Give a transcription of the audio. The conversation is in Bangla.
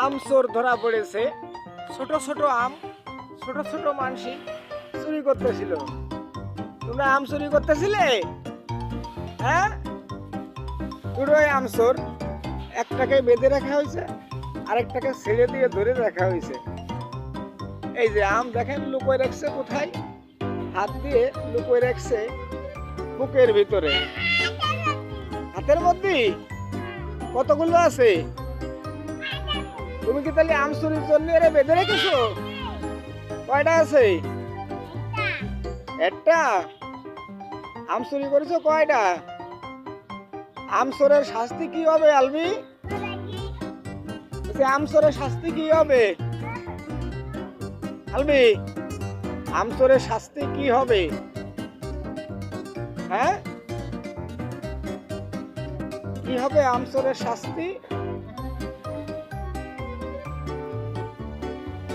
আম চোর ধরা পড়েছে। ছোট ছোট আম, ছোট ছোট মানসি চুরি করতেছিল। তোমরা আম চুরি করতেছিলে? হ্যাঁ, দুটোই আম চোর। একটাকে বেঁধে রাখা হয়েছে, আরেকটাকে ছেড়ে দিয়ে ধরে রাখা হয়েছে। এই যে আম দেখেন লুকোয় রাখছে কোথায়? হাত দিয়ে লুকোয় রাখছে বুকের ভিতরে। হাতের মধ্যে কতগুলো আছে? তুমি কি তাহলে আম চুরির জন্য এরা বেঁধে রেখেছো? কয়টা আছে? একটা। আম চুরি করেছো কয়টা? আম চোরের শাস্তি কি হবে আলবি? আম চোরের শাস্তি কি হবে আলবি? আম চোরের শাস্তি কি হবে? হ্যাঁ, কি হবে আম চোরের শাস্তি?